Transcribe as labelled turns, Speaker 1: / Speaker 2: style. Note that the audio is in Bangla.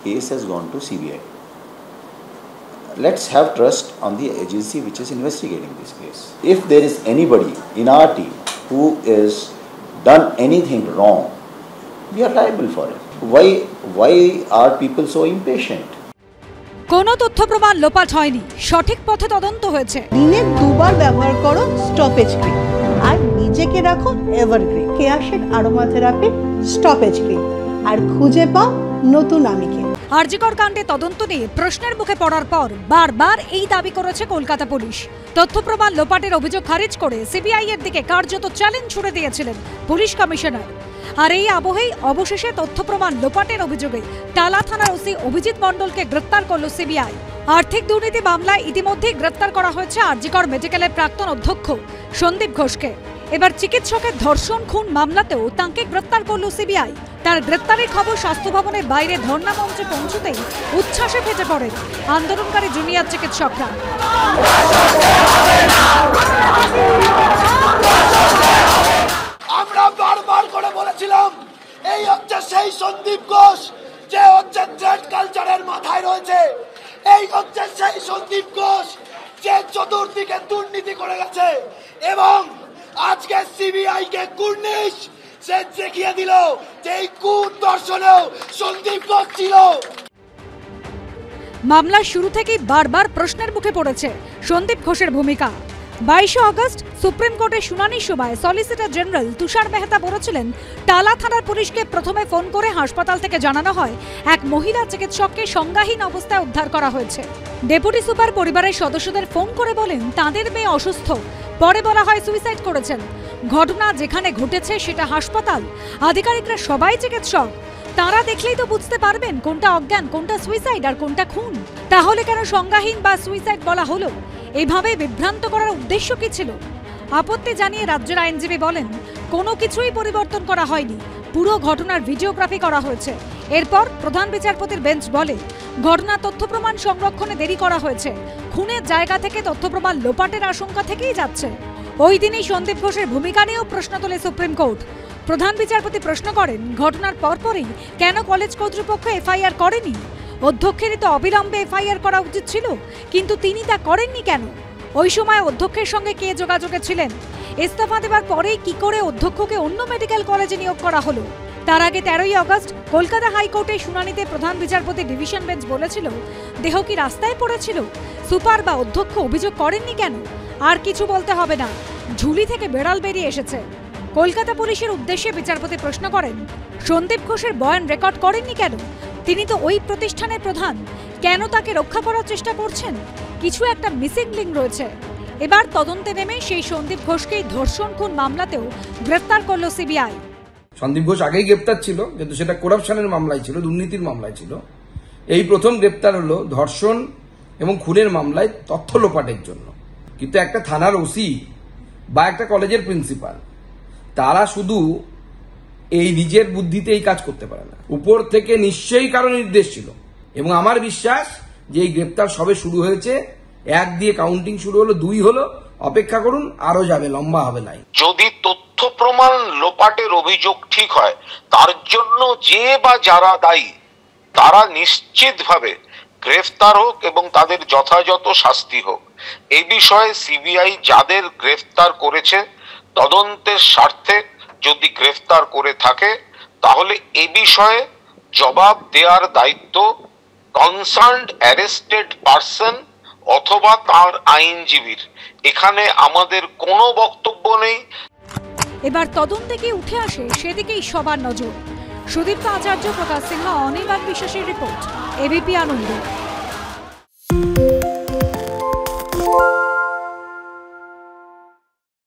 Speaker 1: case has gone to CBI. Let's have trust on the agency which is investigating this case. If there is anybody in our team who is done anything wrong, we are liable for it. Why are people so impatient?
Speaker 2: কোনো তথ্য প্রমাণ লোপাট হয়নি, সঠিক পথে তদন্ত হয়েছে।
Speaker 3: দিনে দুবার ব্যবহার করো স্টপেজ ক্রিম আর নিজেকে রাখো এভারগ্রিন কেয়ারশেড অ্যারোমা থেরাপি স্টপেজ ক্রিম আর খুঁজে পাও নতুন আমিকে।
Speaker 2: আরজিকর কাণ্ডে তদন্ত নিয়ে প্রশ্নের মুখে পড়ার পর বারবার এই দাবি করেছে কলকাতা পুলিশ। তথ্য প্রমাণ লোপাটের অভিযোগ খারিজ করে সিবিআই এর দিকে কার্যত চ্যালেঞ্জ ছুড়ে দিয়েছিলেন পুলিশ কমিশনার। আর এই আবহেই অবশেষে তথ্য প্রমাণ লোপাটের অভিযোগে টালা থানার ওসি অভিজিৎ মণ্ডলকে গ্রেফতার করল সিবিআই। আর্থিক দুর্নীতি মামলায় ইতিমধ্যেই গ্রেফতার করা হয়েছে আরজিকর মেডিকেলের প্রাক্তন অধ্যক্ষ সন্দীপ ঘোষকে। এবার চিকিৎসকের ধর্ষণ খুন মামলাতেও তাঁকে গ্রেফতার করল সিবিআই। তার গ্রেফতারের খবর স্বাস্থ্য ভবনের বাইরে ধর্ণা মঞ্চে পৌঁছতেই উচ্ছ্বাসে ফেটে পড়েন আন্দোলনকারী জুনিয়র চিকিৎসকরা।
Speaker 4: আমরা বারবার করে বলেছিলাম এই হচ্ছে সেই সন্দীপ ঘোষ যে হচ্ছে থ্রেড কালচারের মাথায় রয়েছে। এই হচ্ছে সেই সন্দীপ ঘোষ যে চতুর্দিকে দুর্নীতি করে গেছে এবং আজকে সিবিআই কে কুর্নিশ সে দেখিয়ে দিল যে এই খুন ধর্ষণেও সন্দীপ ঘোষ ছিল।
Speaker 2: মামলার শুরু থেকেই বারবার প্রশ্নের মুখে পড়েছে সন্দীপ ঘোষের ভূমিকা। 22 আগস্ট সুপ্রিম কোর্টে শুনানির সময় সলিসিটর জেনারেল তুষার মেহতা বলেছিলেন টালা থানার পুলিশকে প্রথমে ফোন করে হাসপাতাল থেকে জানানো হয় এক মহিলা চিকিৎসককে সংজ্ঞাহীন অবস্থায় উদ্ধার করা হয়েছে। ডেপুটি সুপার পরিবারের সদস্যদের ফোন করে বলেন তাঁদের মেয়ে অসুস্থ। পরে বলা হয় সুইসাইড করেছেন। ঘটনা যেখানে ঘটেছে সেটা হাসপাতাল, আধিকারিকরা সবাই চিকিৎসক, তারা দেখলেই তো বুঝতে পারবেন কোনটা অজ্ঞান, কোনটা সুইসাইড আর কোনটা খুন। তাহলে কেন সংজ্ঞাহীন বা সুইসাইড বলা হলো? এইভাবে বিভ্রান্ত করার উদ্দেশ্য কি ছিল? আপত্তি জানিয়ে রাজ্যের আইনজীবী বলেন কোনো কিছুই পরিবর্তন করা হয়নি, পুরো ঘটনার ভিডিওগ্রাফি করা হয়েছে। এরপর প্রধান বিচারপতির বেঞ্চ বলে ঘটনার তথ্য প্রমাণ সংরক্ষণে দেরি করা হয়েছে, খুনের জায়গা থেকে তথ্য প্রমাণ লোপাটের আশঙ্কা থেকেই যাচ্ছে। ওই দিনই সন্দীপ ঘোষের ভূমিকা নিয়েও প্রশ্ন তোলে সুপ্রিম কোর্ট। প্রধান বিচারপতি প্রশ্ন করেন ঘটনার পরপরই কেন কলেজ কর্তৃপক্ষ এফআইআর করেনি? অধ্যক্ষেরই তো অবিলম্বে এফআইআর করা উচিত ছিল, কিন্তু তিনি তা করেননি কেন? ওই সময় অধ্যক্ষের সঙ্গে কে যোগাযোগে ছিলেন? ইস্তফা দেওয়ার পরেই কি করে অধ্যক্ষকে অন্য মেডিকেল কলেজে নিয়োগ করা হলো? তার আগে 13ই আগস্ট কলকাতা হাইকোর্টে শুনানিতে প্রধান বিচারপতি ডিভিশন বেঞ্চ বলেছিল দেহ কি রাস্তায় পড়েছিল? সুপার বা অধ্যক্ষ অভিযোগ করেননি কেন? আর কিছু বলতে হবে না, ঝুলি থেকে বেড়াল বেরিয়ে এসেছে। কলকাতা পুলিশের উদ্দেশ্যে বিচারপতি প্রশ্ন করেন সন্দীপ ঘোষের বয়ান রেকর্ড করেননি কেন? তিনি তো ওই প্রতিষ্ঠানের প্রধান, কেন তাকে রক্ষা করার চেষ্টা করছেন? কিছু একটা মিসিং লিঙ্ক রয়েছে। এবার তদন্তে নেমে সেই সন্দীপ ঘোষকেই ধর্ষণ খুন মামলাতেও গ্রেফতার করল সিবিআই।
Speaker 5: সন্দীপ ঘোষ আগেই গ্রেপ্তার ছিল, কিন্তু সেটা করাপশনের মামলায় ছিল, দুর্নীতির মামলায় ছিল। এই প্রথম গ্রেপ্তার হলো ধর্ষণ এবং খুনের মামলায় তথ্য লোপাটের জন্য। কিন্তু একটা থানার ওসি বা একটা কলেজের প্রিন্সিপাল তারা শুধু এই নিজের বুদ্ধিতে এই কাজ করতে পারে না, উপর থেকে নিশ্চয়ই কারো নির্দেশ ছিল। এবং আমার বিশ্বাস যে এই গ্রেপ্তার সবে শুরু হয়েছে, 1 দিয়ে কাউন্টিং শুরু হলো, 2 হলো, অপেক্ষা করুন, আরো যাবে, লম্বা হবে লাইন।
Speaker 6: যদি তথ্য প্রমাণ লোপাটের অভিযোগ ঠিক হয়, তার জন্য যে বা যারা দায়ী তারা নিশ্চিতভাবে গ্রেফতার হোক এবং তাদের যথাযথ শাস্তি হোক। এই বিষয়ে সিবিআই যাদের গ্রেফতার করেছে তদন্তের স্বার্থে যদি গ্রেফতার করে থাকে তাহলে এ বিষয়ে জবাব দেওয়ার দায়িত্ব কনসার্নড অ্যারেস্টেড পারসন অথবা তার আইনজীবীর। এখানে আমাদের কোনো বক্তব্য নেই।
Speaker 2: এবার তদন্তে কি উঠে আসে সেদিকেই সবার নজর। সুদীপ্ত আচার্য, প্রকাশ সিংহ, অনির্বাণ বিশ্বাসের রিপোর্ট, এবিপি আনন্দ।